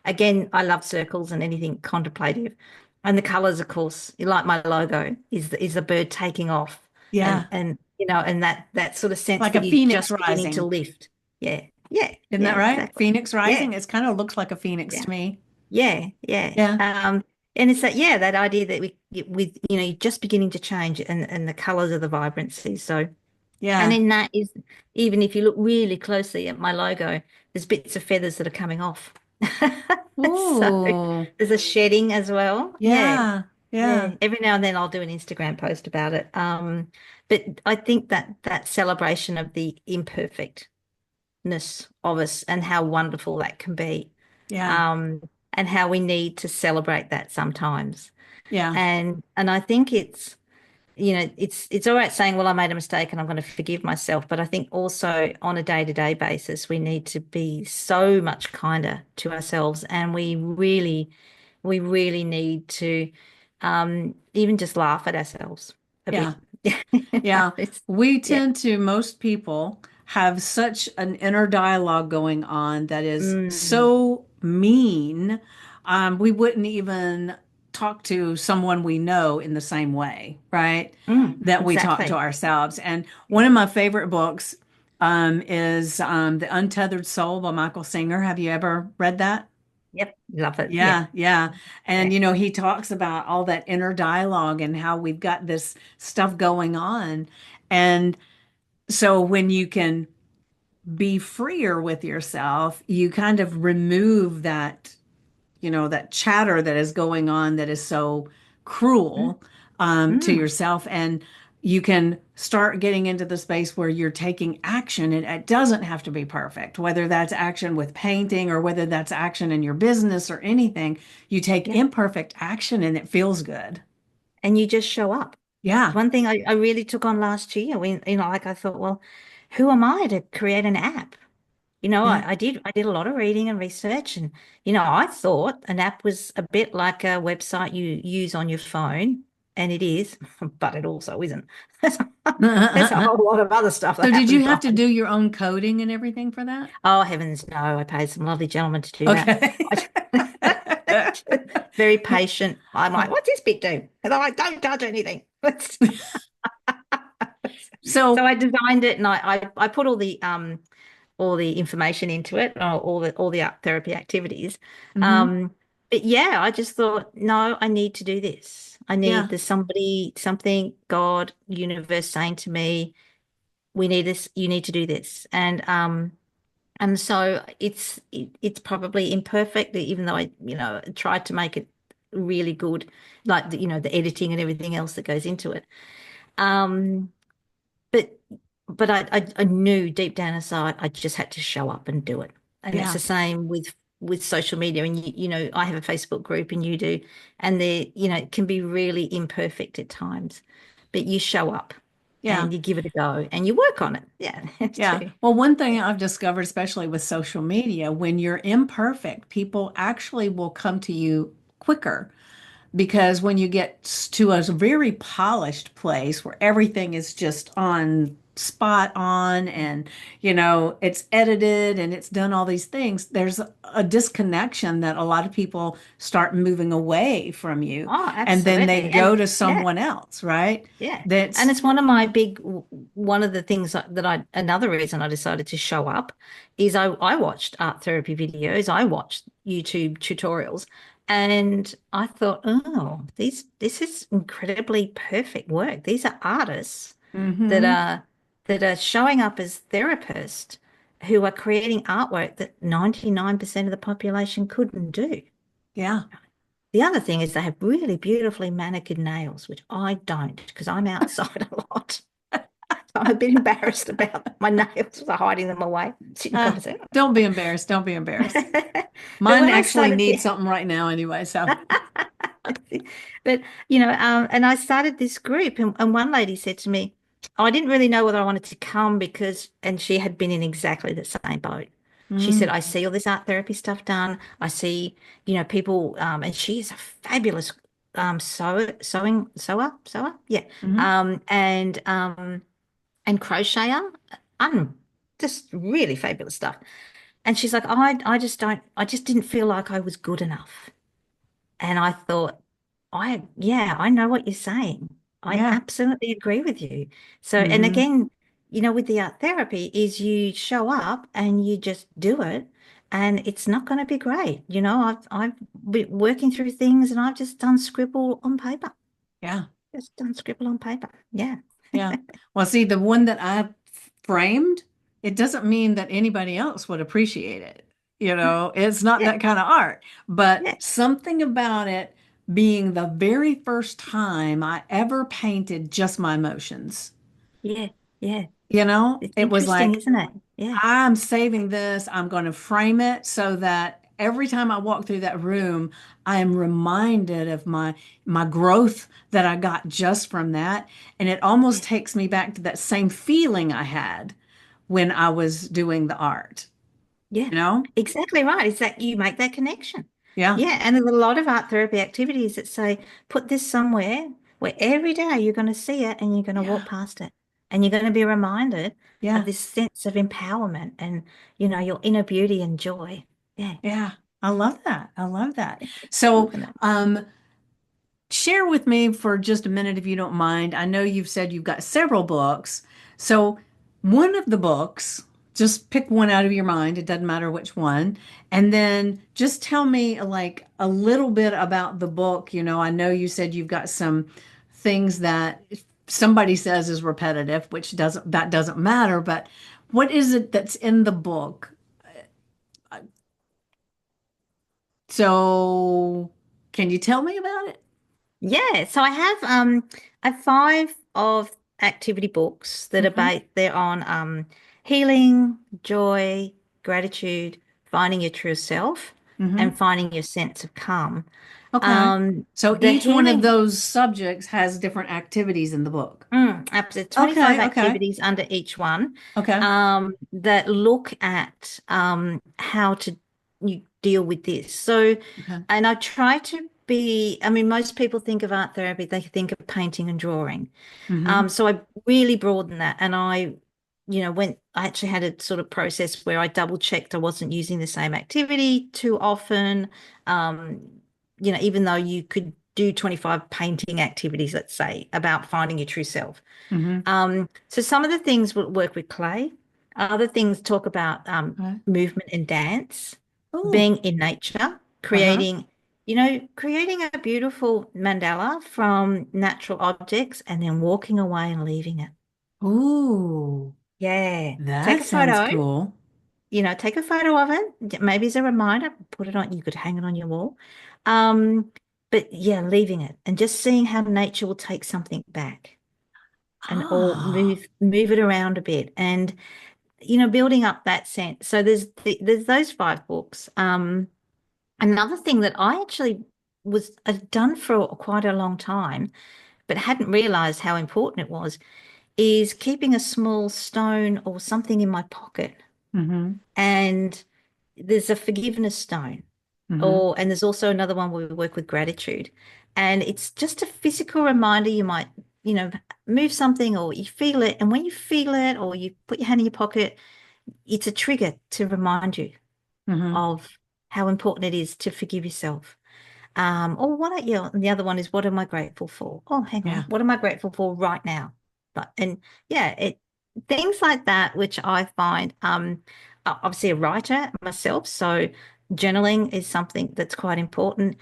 Again, I love circles and anything contemplative. And the colors, of course, like my logo, is the bird taking off, and Yeah. and that sort of sense Like a that you're phoenix just beginning to rising. lift. Yeah, yeah, Isn't yeah, that right? exactly. Phoenix Yeah, rising. It kind of looks like a phoenix yeah, to me. yeah, yeah. Yeah. And it's that that idea that with you're just beginning to change, and the colors of the vibrancy. So. And Yeah. then that is, even if you look really closely at my logo, there's bits of feathers that are coming off. So Ooh. there's a shedding as well. Yeah. Yeah. Yeah. Yeah. Every now and then I'll do an Instagram post about it. But I think that that celebration of the imperfectness of us and how wonderful that can be, Yeah. um, and how we need to celebrate that sometimes. Yeah. And I think it's all right saying, well, I made a mistake and I'm going to forgive myself. But I think also on a day-to-day basis, we need to be so much kinder to ourselves. And we really need to even just laugh at ourselves a Yeah. bit. Yeah, It's, we yeah. tend to, most people have such an inner dialogue going on that is Mm, so mean. We wouldn't even talk to someone we know in the same way, right? That we talk to exactly. ourselves. And one Yeah. of my favorite books is The Untethered Soul by Michael Singer. Have you ever read that? Yep. Love it. Yeah. Yeah, yeah. And Yeah. he talks about all that inner dialogue and how we've got this stuff going on. And so when you can be freer with yourself, you kind of remove that, that chatter that is going on that is so Mm, cruel to mm, yourself. And you can start getting into the space where you're taking action, and it doesn't have to be perfect, whether that's action with painting or whether that's action in your business or anything. You take yeah. imperfect action and it feels good. And you just show up. Yeah. One thing I really took on last year when, like I thought, well, who am I to create an app? Yeah. I did a lot of reading and research, and I thought an app was a bit like a website you use on your phone, and it is, but it also isn't. There's, there's a whole lot of other stuff So that did happens you have behind to it. do your own coding and everything for that? Oh, heavens, no, I paid some lovely gentleman to do that. Okay. Very patient. I'm like, what's this bit do? And they're like, don't touch anything. So So, I designed it, and I put all the information into it, or all the art therapy activities. mhm, Um, but yeah, I just thought, no, I need to do this. yeah, There's something, God, universe saying to me, we need this, you need to do this. And so it's probably imperfect, even though I, tried to make it really good, like the editing and everything else that goes into it. Um, but I knew deep down inside I just had to show up and do it. And it's the yeah, same with social media. And I have a Facebook group and you do, and it can be really imperfect at times, but you show up yeah, and you give it a go and you work on it. Yeah, it's yeah. true. Well, one Yeah. thing I've discovered, especially with social media, when you're imperfect, people actually will come to you quicker because when you get to a very polished place where everything is just on spot on and it's edited and it's done all these things, there's a disconnection that a lot of people start moving away from you Oh, and then they absolutely. go And to yeah, someone else, right? yeah. And That's it's one of the things another reason I decided to show up is I watched art therapy videos, I watched YouTube tutorials, and I thought, oh, this is incredibly perfect work. These are artists that mm-hmm. are that are showing up as therapists who are creating artwork that 99% of the population couldn't do. Yeah. The other thing is they have really beautifully manicured nails, which I don't because I'm outside a lot. So I'm a bit embarrassed about my nails. So hiding them away. Sitting in uh, conversation. don't be embarrassed, don't be embarrassed. But Mine when I actually started needs this, something right now anyway, so but and I started this group, and one lady said to me, oh, I didn't really know whether I wanted to come and she had been in exactly the same boat. She said, mm, I see all this art therapy stuff done. I see, people, and she is a fabulous sewer, yeah, hmm, and crocheter, um, just really fabulous stuff. And she's like, I just didn't feel like I was good enough. And I thought, yeah, I know what you're saying. I yeah, absolutely agree with you. So, and mm-hmm, again, with the art therapy is you show up and you just do it and it's not going to be great. I've been working through things and I've just done scribble on paper. yeah. Just done scribble on paper. Yeah. Yeah. Well, see, the one that I framed, it doesn't mean that anybody else would appreciate it. It's not Yeah. that kind of art, but Yeah. something about it being the very first time I ever painted just my emotions. Yeah. Yeah. It's It was interesting, like, isn't it? Yeah. I'm saving this. I'm going to frame it so that every time I walk through that room, I am reminded of my growth that I got just from that. And it almost Yeah. takes me back to that same feeling I had when I was doing the art, Yeah, you know? exactly right. Is that you make that connection. Yeah. Yeah, and there's a lot of art therapy activities that say put this somewhere where every day you're going to see it and you're going to Yeah. walk past it and you're going to be reminded of Yeah. this sense of empowerment and your inner beauty and joy. Yeah, Yeah. I love that. I love that. So, isn't it? share with me for just a minute, if you don't mind. I know you've said you've got several books. So, one of the books, just pick one out of your mind. It doesn't matter which one. And then just tell me like a little bit about the book. I know you said you've got some things that somebody says is repetitive, which doesn't matter, but what is it that's in the book? So, can you tell me about it? Yeah, so I have five of activity books that are Hmm. based they're on healing, joy, gratitude, finding your true self, Hmm. and finding your sense of calm. Okay. So The each one of healing, those subjects has different activities in the book. absolutely 25 Okay, okay, activities under each one okay, that look at how to you deal with this. So, okay. and I try to I mean, most people think of art therapy, they think of painting and drawing. Mm-hmm. So I really broadened that, and I actually had a sort of process where I double checked I wasn't using the same activity too often. Um, even though you could do 25 painting activities, let's say, about finding your true self. Mm-hmm. So some of the things will work with clay. Other things talk about Okay. movement and dance, Oh, being in nature, uh-huh. creating a beautiful mandala from natural objects and then walking away and leaving it. Ooh, Yeah. Take that a sounds photo, cool. take a photo of it, maybe as a reminder, put it on, you could hang it on your wall. Um, but yeah, leaving it and just seeing how nature will take something back and or Ah. move it around a bit and building up that sense. So there's those five books. Another thing that I actually was done for quite a long time, but hadn't realized how important it was, is keeping a small stone or something in my pocket. Mm-hmm. And there's a forgiveness stone, Mm-hmm. and there's also another one where we work with gratitude. And it's just a physical reminder. You might move something or you feel it. And when you feel it or you put your hand in your pocket, it's a trigger to remind you Hmm. of how important it is to forgive yourself. Or and the other one is what am I grateful for? Oh, hang on. Yeah. What am I grateful for right now? And yeah, things like that, which I find, obviously a writer myself, so journaling is something that's quite important.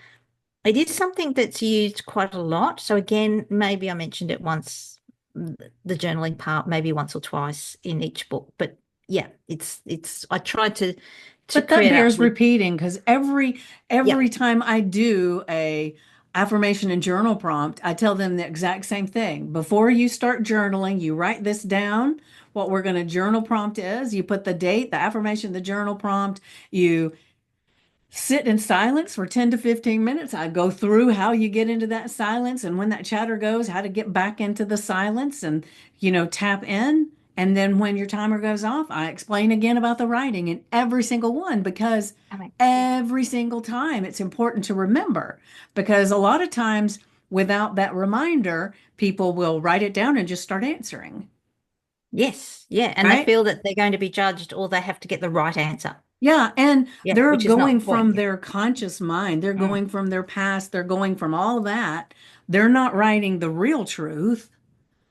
It is something that's used quite a lot. So again, maybe I mentioned it once, the journaling part, maybe once or twice in each book. But yeah, it's I tried to But that create bears actually, repeating because yeah, every time I do a affirmation and journal prompt, I tell them the exact same thing. Before you start journaling, you write this down. What we're going to journal prompt is you put the date, the affirmation, the journal prompt, you sit in silence for 10 to 15 minutes. I go through how you get into that silence and when that chatter goes, how to get back into the silence and, tap in. And then when your timer goes off, I explain again about the writing in every single one because I mean, yeah. every single time it's important to remember because a lot of times without that reminder, people will write it down and just start answering, Yes, yeah, and they right? feel that they're going to be judged or they have to get the right answer. Yeah, and Yeah, they're which is not going the point. from Yeah. their conscious mind, they're Mm, going from their past, they're going from all that. They're not writing the real truth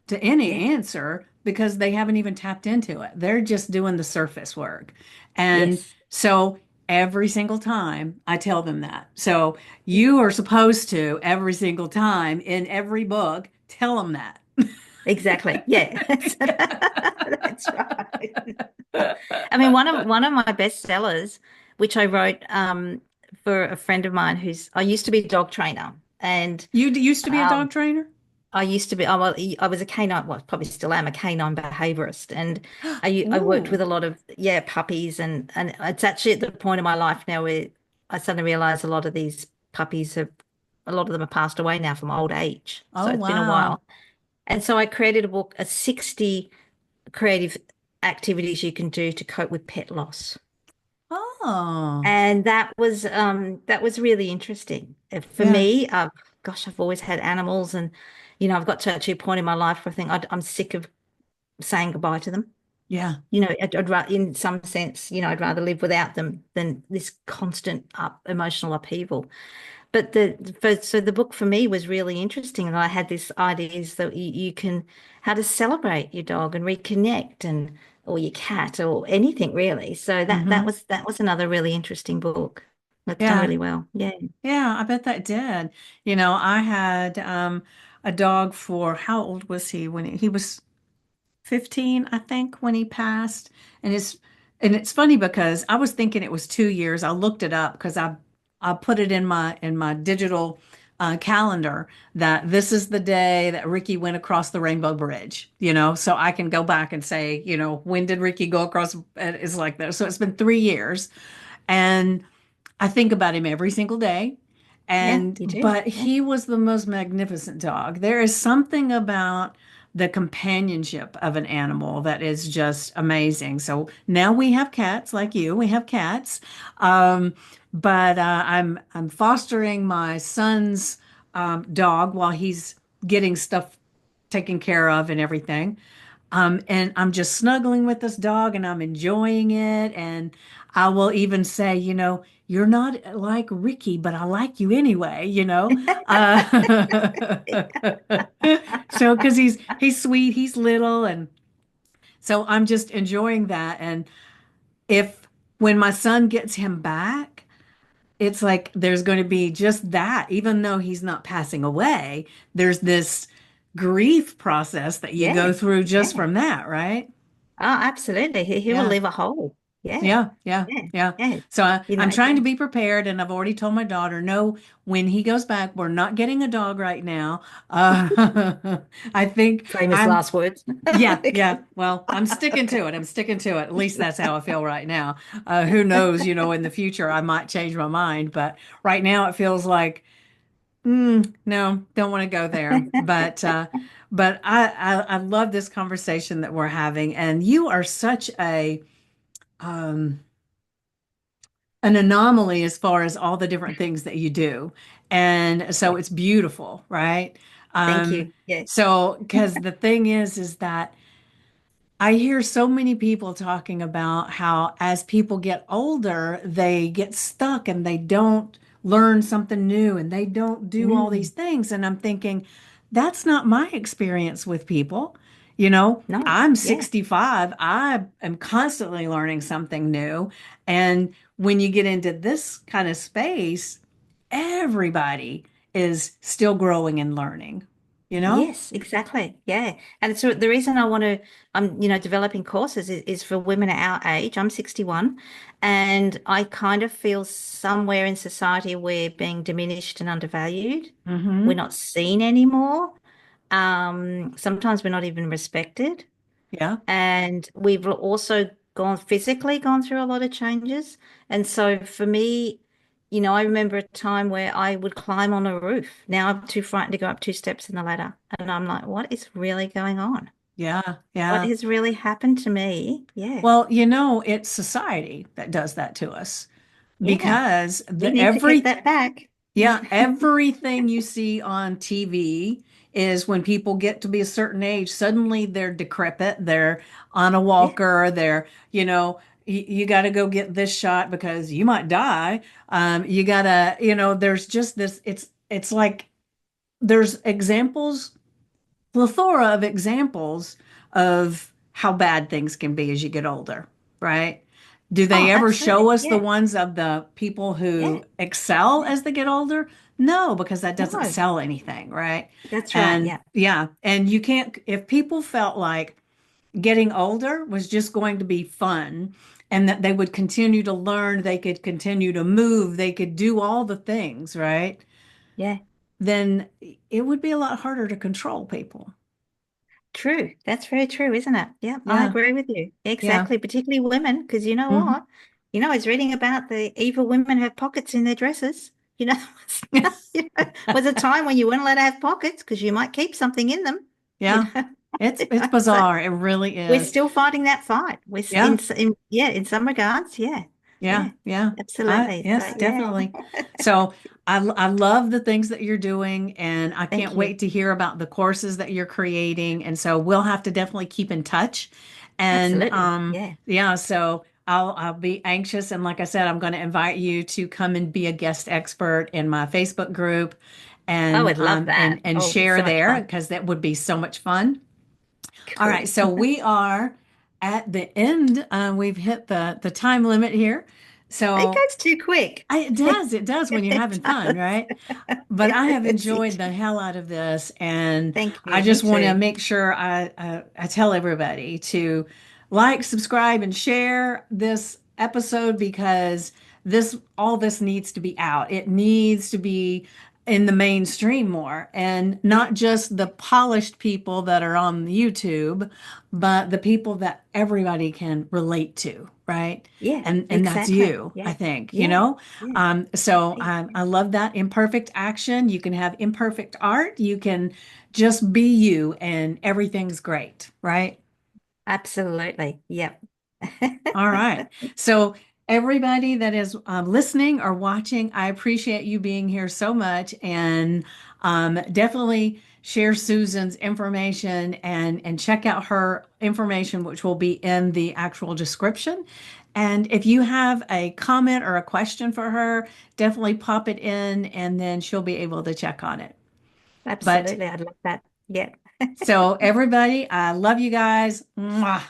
to any yeah. answer because they haven't even tapped into it. They're just doing the surface work. And Yes, so every single time I tell them that. So you are supposed to every single time in every book tell them that. exactly. Yeah, that's right. I mean, one of my best sellers, which I wrote for a friend of mine who's I used to be a dog trainer, and You used to be a um, dog trainer? I used to be, well, I was a canine, well, probably still am a canine behaviorist. And I worked with Ooh. a lot of, yeah, puppies. And it's actually at the point in my life now where I suddenly realize a lot of these puppies a lot of them have passed away now from old age. So Oh, it's been a while. wow. And so I created a book, 60 creative activities you can do to cope with pet loss. Oh, And that was really interesting. For yeah. me, gosh, I've always had animals and I've got to actually a point in my life where I think I'm sick of saying goodbye to them. Yeah. I'd rather, in some sense, I'd rather live without them than this constant emotional upheaval. But so the book for me was really interesting, and I had this ideas that you can how to celebrate your dog and reconnect and or your cat or anything really. So Hmm. that was another really interesting book. That's done Yeah. really well. Yeah. Yeah, I bet that did. I had a dog for how old was he when he was 15, I think, when he passed. And it's funny because I was thinking it was 2 years. I looked it up because I put it in my digital calendar that this is the day that Ricky went across the Rainbow Bridge, so I can go back and say, when did Ricky go across? It's like that. So it's been 3 years. And I think about him every single day. Yeah, And you do. but Yeah. he was the most magnificent dog. There is something about the companionship of an animal that is just amazing. So now we have cats like you. We have cats. But I'm fostering my son's dog while he's getting stuff taken care of and everything. And I'm just snuggling with this dog and I'm enjoying it. And I will even say, you're not like Ricky, but I like you anyway. So because he's sweet, he's little, and so I'm just enjoying that. And if when my son gets him back, it's like there's going to be just that, even though he's not passing away, there's this grief process that you go Yeah. through just Yeah. from that, right? Oh, absolutely. He will Yeah. leave a hole. Yeah. Yeah, yeah, Yeah. yeah. Yeah. So I'm It's trying to be prepared, and I've already told my daughter, no, when he goes back, we're not getting a dog right now. I think famous I'm, last words. yeah, yeah. Well, I'm sticking to it. I'm sticking to it. At least that's how I feel right now. Who knows, in the future I might change my mind, but right now it feels like, no, don't want to go there. But I love this conversation that we're having, and you are such um an anomaly as far as all the different things that you do. And so it's beautiful, right? Thank you. Yeah. So, because the thing is that I hear so many people talking about how as people get older, they get stuck and they don't learn something new and they don't do all these Mm, things. And I'm thinking, that's not my experience with people. You know, no. I'm Yeah. 65. I am constantly learning something new. And when you get into this kind of space, everybody is still growing and learning, you know? Yes, exactly. Yeah. And it's the reason I want to, developing courses is for women our age. I'm 61, and I kind of feel somewhere in society we're being diminished and undervalued. We're Mm-hmm. not seen anymore. Sometimes we're not even respected. Yeah. And we've also gone through a lot of changes. And so for me, I remember a time where I would climb on a roof. Now I'm too frightened to go up two steps in the ladder. And I'm like, what is really going on? Yeah. What Yeah. has really happened to me? Yeah. Well, you know, it's society that does that to us Yeah. because We need to get that back. everything you see on TV is when people get to be a certain age, suddenly they're decrepit, they're on a Yeah. walker, they're, you got to go get this shot because you might die. You got to, there's just this, it's like there's examples plethora of examples of how bad things can be as you get older, right? Do they Oh, ever show absolutely. us the Yeah. ones of the people Yeah. who excel Yeah. as they get older? No, because that doesn't No, sell anything, right? that's right. And Yeah. yeah, and you can't, if people felt like getting older was just going to be fun and that they would continue to learn, they could continue to move, they could do all the things, right? Yeah. Then it would be a lot harder to control people. True. That's very true, isn't it? Yeah, I Yeah. agree with you. Yeah. Exactly. Particularly women, because you know Mhm. what? I was reading about the evil women have pockets in their dresses. Was a time when you weren't allowed to have pockets because you might keep something in them, you Yeah. know. It's So bizarre. It really we're is. still fighting that fight. Yeah. In some regards, yeah. Yeah. Yeah. Yeah. Absolutely. So Yes, yeah. definitely. So I love the things that you're doing and I can't Thank you. wait to hear about the courses that you're creating. And so we'll have to definitely keep in touch. And Absolutely. Yeah. yeah, so I'll be anxious and like I said, I'm going to invite you to come and be a guest expert in my Facebook group I and would love that. Oh, it'd be share so much there fun. because that would be so much fun. All right, Cool. so we are at the end. We've hit the time limit here. It So goes too quick. it does when you're It having fun, does. right? But I have That's enjoyed it. the hell out of this, and Thank I you. Me just want to too. make sure I tell everybody to like, subscribe, and share this episode because this needs to be out. It needs to be in the mainstream more, and Yeah. not just the polished people that are on YouTube, but the people that everybody can relate to, right? Yeah. And that's Exactly. you, I Yeah. think, Yeah. Yeah. so Indeed. I love that imperfect action. You can have imperfect art. You can just be you and everything's great, right? Absolutely. Yep. All right. So everybody that is listening or watching, I appreciate you being here so much and definitely share Susan's information and check out her information, which will be in the actual description. And if you have a comment or a question for her, definitely pop it in and then she'll be able to check on it. But Absolutely. I'd love that. Yeah. so everybody, I love you guys. Mwah.